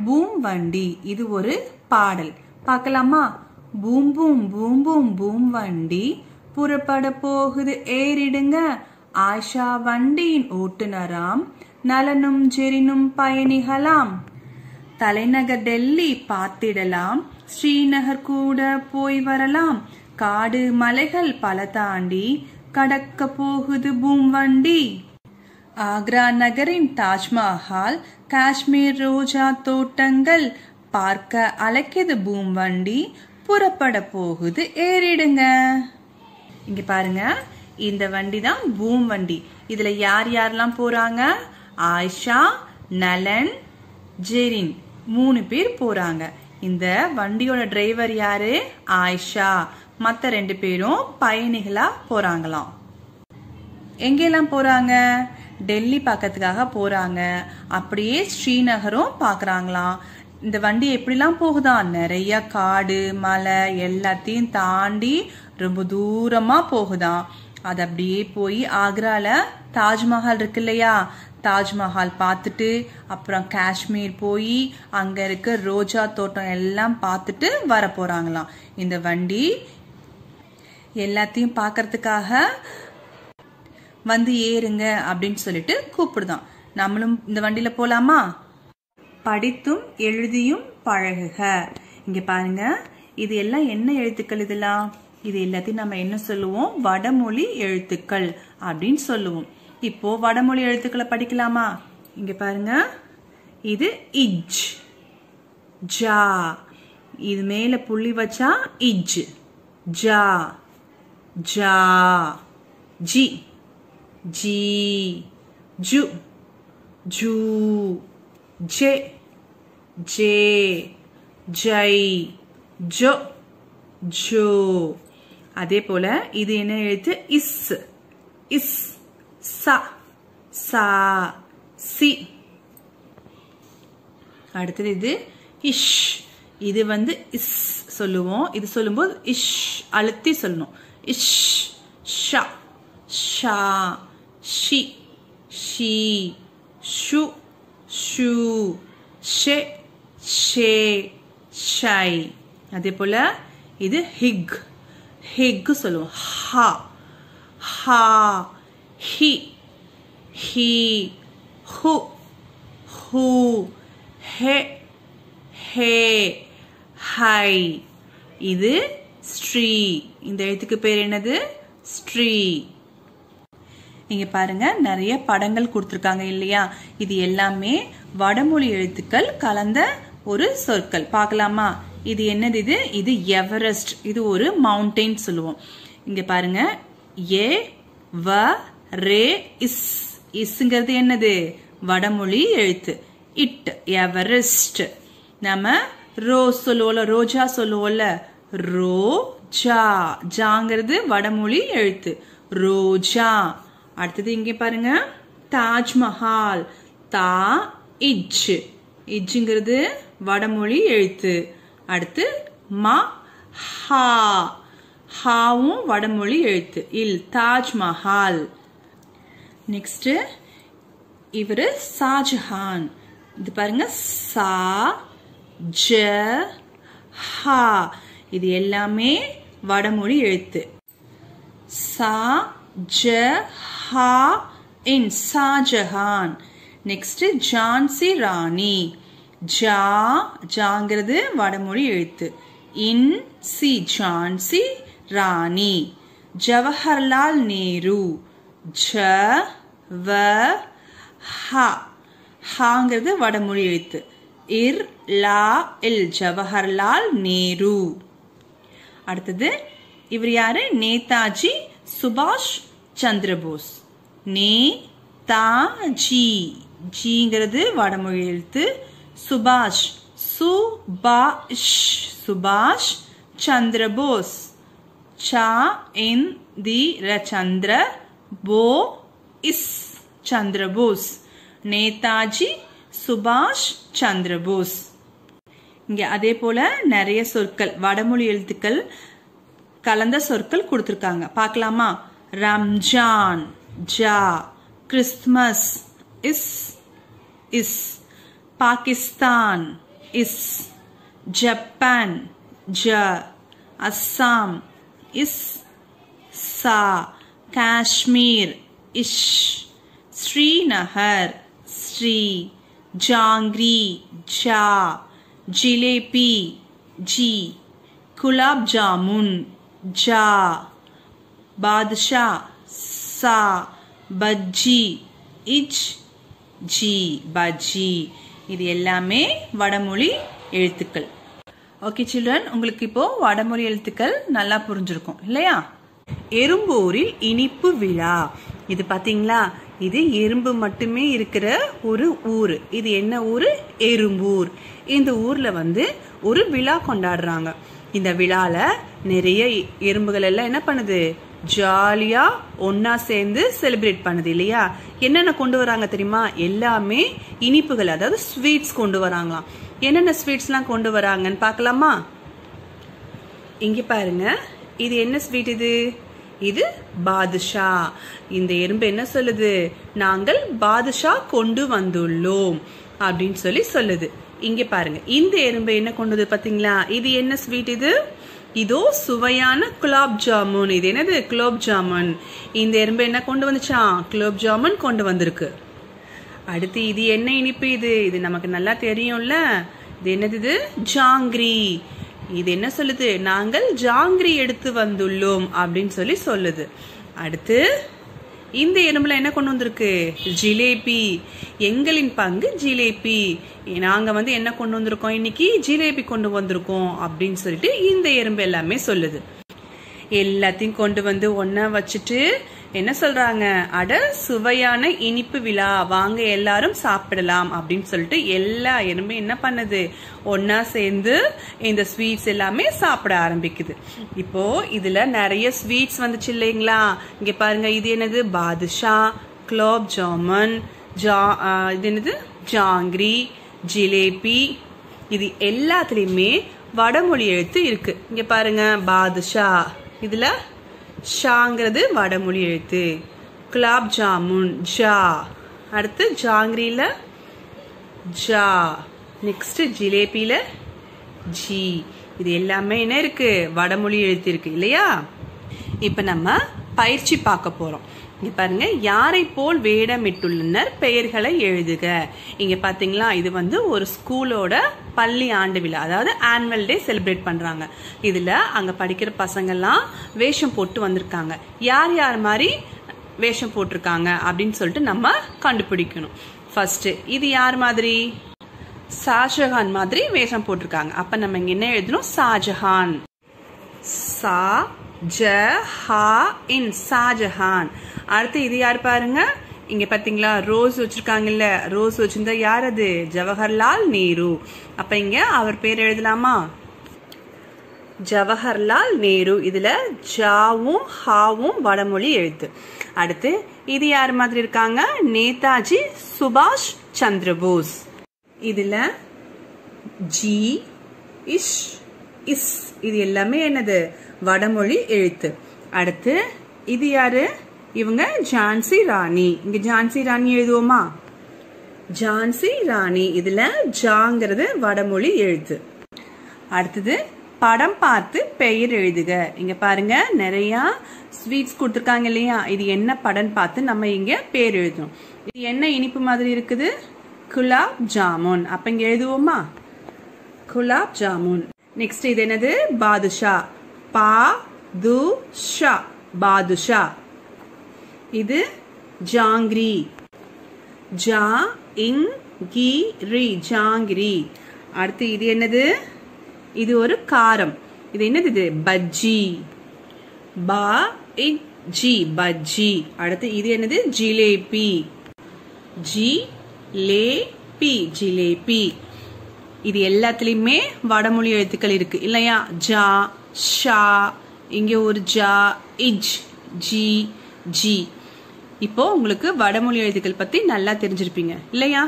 Boom வண்டி இது ஒரு பாடல். பார்க்கலாமா? Boom boom boom boom boom வண்டி புறப்பட போகுது ஏறிடுங்க. ஆயிஷா வண்டியின் ஓட்டுநராம், நலனும் ஜெரினும் பயணிகளாம். தலைநகர் டெல்லி பார்த்திடலாம், ஸ்ரீநகர் கூட போய் வரலாம். காடு மலைகள் பல தாண்டி கடக்க போகுது பூம் வண்டி. ஆக்ரா நகரின் தாஜ்மஹால், காஷ்மீர் ரோஜா தோட்டங்கள் பார்க்க அழைக்குது பூம் வண்டி புறப்பட போகுது ஏறிடுங்க. இங்க பாருங்க, இந்த வண்டி தான் பூம் வண்டி. இதுல யார் யாரெல்லாம் போறாங்க? ஆயிஷா, நலன், ஜெரின் 3 பேர் போறாங்க. இந்த வண்டியோட டிரைவர் யாரு? ஆயிஷா. மத்த 2 பேரும் பயணிகளா போறாங்களாம். எங்கெல்லாம் போறாங்க? டெல்லி பக்கத்துக்காக போறாங்க. அப்படியே ஸ்ரீநகரும் பாக்குறாங்களாம். இந்த வண்டி எப்படிலாம் போகுதான்? நிறைய காடு மலை எல்லாத்தையும் தாண்டி ரொம்ப தூரமா போகுதான். அது அப்படியே போய் ஆக்ரால தாஜ்மஹால் இருக்கு இல்லையா, தாஜ்மஹால் பார்த்துட்டு அப்புறம் காஷ்மீர் போய் அங்க இருக்க ரோஜா தோட்டம் எல்லாம் பார்த்துட்டு வர போறாங்களாம். இந்த வண்டி எல்லாத்தையும் பார்க்கறதுக்காக வந்து ஏறுங்க அப்படின்னு சொல்லிட்டு கூப்பிடுதான். நம்மளும் இந்த வண்டியில போலாமா? படித்தும் எழுதியும் பழகுக. இங்க பாருங்க, இது எல்லாம் என்ன எழுத்துக்கள்? இதெல்லாம் இது எல்லாத்தையும் நம்ம என்ன சொல்லுவோம்? வடமொழி எழுத்துக்கள் அப்படின்னு சொல்லுவோம். இப்போ வடமொழி எழுத்துக்களை படிக்கலாமா? இங்க பாருங்க, இது இஜ், ஜா. இது மேல புள்ளி வச்சா இஜ், ஜா, ஜா. ஜி, ஜி, ஜு, ஜூ, ஜே, ஜே, ஜை, ஜோ, ஜோ. அதே போல இது என்ன எழுத்து? இஸ், இஸ், சா, சா, சி. அடுத்தது இது இஷ். இது வந்து இஸ் சொல்லுவோம். இது சொல்லும்போது இஷ் அழுத்தி சொல்லணும். இஷ், ஷா, ஷா, ஷி, ஷி, ஷு, ஷூ, ஷே, ஷே, ஷை. அதே போல இது ஹிக், ஹிக் சொல்லுவோம். ஹா, ஹா, ஹி, ஹி, ஹு, ஹூ, ஹே, ஹே, ஹை. இது ஸ்ரீ. இந்த எழுத்துக்கு பேர் என்னது? ஸ்ரீ. இங்க பாருங்க, நிறைய படங்கள் கொடுத்திருக்காங்க இல்லையா? இது எல்லாமே வடமொழி எழுத்துக்கள் கலந்த ஒரு சொற்கள். பார்க்கலாமா? இது என்னது? இது எவரெஸ்ட். இது ஒரு மவுண்டைன் சொல்லுவோம். இங்க பாருங்க, ஏ வ ரே இஸ். இஸ்ங்கிறது என்னது? வடமொழி எழுத்து. It, Everest. நம்ம ரோஸ் சொல்லுவோம்ல, ரோஜா சொல்லுவோம்ல, ரோஜா. ஜாங்கிறது வடமொழி எழுத்து, ரோஜா. அடுத்தது இங்க பாருங்க, தாஜ்மஹால். தா இஜ், இஜ்ங்கிறது வடமொழி எழுத்து. அடுத்து மா ஹா, ஹாவும் வடமொழி எழுத்து. இல், தாஜ்மஹால். நெக்ஸ்ட் இவரு ஷாஜஹான். இது பாருங்க, சா ஜ ஹா. இது எல்லாமே வடமொழி எழுத்து. சா ஜ ஹா இன், ஷாஜஹான். நெக்ஸ்ட் ஜான்சி ராணி. ஜா, ஜாங்கிறது வடமொழி எழுத்து. இன், சி, ஜான்சி ராணி. ஜவஹர்லால் நேரு. ஜ வ ஹா, ஹாங்கிறது வடமொழி எழுத்து. இர், லா, இல், ஜவஹர்லால் நேரு. அடுத்தது இவர் யாரு? நேதாஜி சுபாஷ் சந்திரபோஸ். நே தா ஜி, ஜிங்கிறது வடமொழி எழுத்து. சுபாஷ், சுபாஷ், சுபாஷ் சந்திரபோஸ். சா இன் தி ர, சந்திர, போ இஸ், சந்திரபோஸ். நேதாஜி சுபாஷ் சந்திரபோஸ். இங்க அதே போல நிறைய சொற்கள் வடமொழி எழுத்துக்கள் கலந்த சொற்கள் கொடுத்திருக்காங்க. பார்க்கலாமா? ரம்ஜான், ஜா. கிறிஸ்துமஸ், இஸ், இஸ். Pakistan, is. Japan, ja. Assam, is, sa. Kashmir, ish. Srinagar, Sri. Jangri, ja. Jalebi, ji. Gulab Jamun, ja. Badshah, sa. Bajji, ich, ji. Bajji. இது எல்லாமே வடமொழி எழுத்துக்கள். ஓகே சில்ட்ரன், உங்களுக்கு இப்போ வடமொழி எழுத்துக்கள் நல்லா புரிஞ்சிருக்கும் இல்லையா? எறும்பூரில் இனிப்பு விழா. இது பாத்தீங்களா, இது எறும்பு மட்டுமே இருக்கிற ஒரு ஊரு. இது என்ன ஊரு? எறும்பூர். இந்த ஊர்ல வந்து ஒரு விழா கொண்டாடுறாங்க. இந்த விழால நிறைய எறும்புகள் எல்லாம் என்ன பண்ணுது? ஜாலியா ஒன்னா சேர்ந்து செலிப்ரேட் பண்ணுது இல்லையா? என்னென்ன கொண்டு வராங்க தெரியுமா? எல்லாமே இனிப்புகள், அதாவது ஸ்வீட்ஸ் கொண்டு வராங்களாம். என்னென்ன ஸ்வீட்ஸ் எல்லாம் கொண்டு வராங்கன்னு பாக்கலாமா? இங்க பாருங்க, இது என்ன ஸ்வீட்? இது பாதுஷா. இந்த எறும்பு என்ன சொல்லுது? நாங்கள் பாதுஷா கொண்டு வந்துள்ளோம் அப்படின்னு சொல்லுது. இங்க பாருங்க, இந்த எறும்பு என்ன கொண்டு பாத்தீங்களா? இது என்ன ஸ்வீட்? இதோ சுவையான குலாப் ஜாமுன். இது என்னது? குலாப் ஜாமுன். இந்த எறும்பு என்ன கொண்டு வந்துச்சான்? குலாப் ஜாமுன் கொண்டு வந்திருக்கு. அடுத்து இது என்ன இனிப்பு? இது நமக்கு நல்லா தெரியும்ல. இது என்னது? ஜாங்கிரி. இது என்ன சொல்லுது? நாங்கள் ஜாங்கிரி எடுத்து வந்துள்ளோம் அப்படின்னு சொல்லுது. அடுத்து இந்த எறும்புல என்ன கொண்டு வந்திருக்கு? ஜிலேபி. எங்களின் பங்கு ஜிலேபி. நாங்க வந்து என்ன கொண்டு வந்திருக்கோம்? இன்னைக்கு ஜிலேபி கொண்டு வந்திருக்கோம் அப்படின்னு சொல்லிட்டு இந்த எறும்பு எல்லாமே சொல்லுது. எல்லாத்தையும் கொண்டு வந்து ஒன்னா வச்சுட்டு என்ன சொல்றாங்க? அட சுவையான இனிப்பு விழா, வாங்க எல்லாரும் சாப்பிடலாம் அப்படின்னு சொல்லிட்டு எல்லா எறும்பும் என்ன பண்ணுது? ஒன்னா சேர்ந்து இந்த ஸ்வீட்ஸ் எல்லாமே சாப்பிட ஆரம்பிக்குது. இப்போ இதுல நிறைய ஸ்வீட்ஸ் வந்துச்சு இல்லைங்களா? இங்க பாருங்க, இது என்னது? பாதுஷா, குலாப் ஜாமுன், இது என்னது? ஜாங்கிரி, ஜிலேபி. இது எல்லாத்துலயுமே வடமொழி எழுத்து இருக்கு. இங்க பாருங்க, பாதுஷா, இதுல ஷாங்கிறது வடமொழி எழுத்து. குலாப் ஜாமுன் ஜா. அடுத்து ஜாங்கிரில ஜா. Next ஜிலேபியில G. இது எல்லாமே என்ன இருக்கு? வடமொழி எழுத்து இருக்கு இல்லையா? இப்ப நம்ம பயிற்சி பார்க்க போறோம். இங்க பாருங்க, யாரை போல் வேடமிட்டுள்ளனர் பெயர்களை எழுதுக. இங்க பாத்தீங்களா, இது வந்து ஒரு ஸ்கூலோட பள்ளி ஆண்டு விழா, அதாவது ஆனுவல் டே செலிப்ரேட் பண்றாங்க. இதுல அங்க படிக்கிற பசங்க எல்லாம் வேஷம் போட்டு வந்திருக்காங்க. யார் யார் மாதிரி வேஷம் போட்டிருக்காங்க அப்படின்னு சொல்லிட்டு நம்ம கண்டுபிடிக்கணும். ஃபர்ஸ்ட் இது யார் மாதிரி? ஷாஜஹான் மாதிரி வேஷம் போட்டிருக்காங்க. அப்ப நம்ம இங்க என்ன எழுதணும்? ஷாஜஹான். சா ஜ ஹா இன், ஷாஜஹான். அடுத்து இது யார் பாருங்க, இங்க பாத்தீங்களா ரோஸ் வச்சிருக்காங்கல்ல, ரோஸ் வச்சிருந்தா யார் அது? ஜவஹர்லால் நேரு. அப்ப இங்க அவர் பேர் எழுதலாமா? ஜவஹர்லால் நேரு. இதுல ஜாவும் ஹாவும் வடமொழி எழுத்து. அடுத்து இது யார் மாதிரி இருக்காங்க? நேதாஜி சுபாஷ் சந்திரபோஸ். இதுல ஜி, இஷ், இஸ், இது எல்லாமே என்னது? வடமொழி எழுத்து. அடுத்து இது யாரு? இவங்க ஜான்சி ராணி. இங்க ஜான்சி ராணி எழுதுவோமா? ஜான்சி ராணி. இதுல ஜாங்கிறது வடமொழி எழுத்து. அடுத்தது படம் பார்த்து பெயர் எழுதுக. இங்க பாருங்க, நிறைய ஸ்வீட்ஸ் கொடுத்துருக்காங்க இல்லையா? இது என்ன படம் பார்த்து நம்ம இங்க பேர் எழுதணும். இது என்ன இனிப்பு மாதிரி இருக்குது? குலாப் ஜாமுன். அப்ப இங்க எழுதுவோமா? குலாப் ஜாமுன். நெக்ஸ்ட் இது என்னது? பாதுஷா. பா து ஷா, பாதுஷா. இது ஜாங்கிரி. ஜா இங் கி ரி, ஜாங்கிரி. அடுத்து இது என்னது? இது ஒரு காரம். இது என்னது? பஜ்ஜி. பா இக் ஜி, பஜ்ஜி. அடுத்து இது என்னது? ஜிலேபி. ஜி லே பி, ஜிலேபி. இது எல்லாத்துலயுமே வடமொழி எழுத்துக்கள் இருக்கு இல்லையா? ஜா, ஷா, இங்க ஒரு ஜா, இஜ், ஜி, ஜி. இப்போ உங்களுக்கு வடமொழி எழுத்துக்கள் பத்தி நல்லா தெரிஞ்சிருப்பீங்க இல்லையா?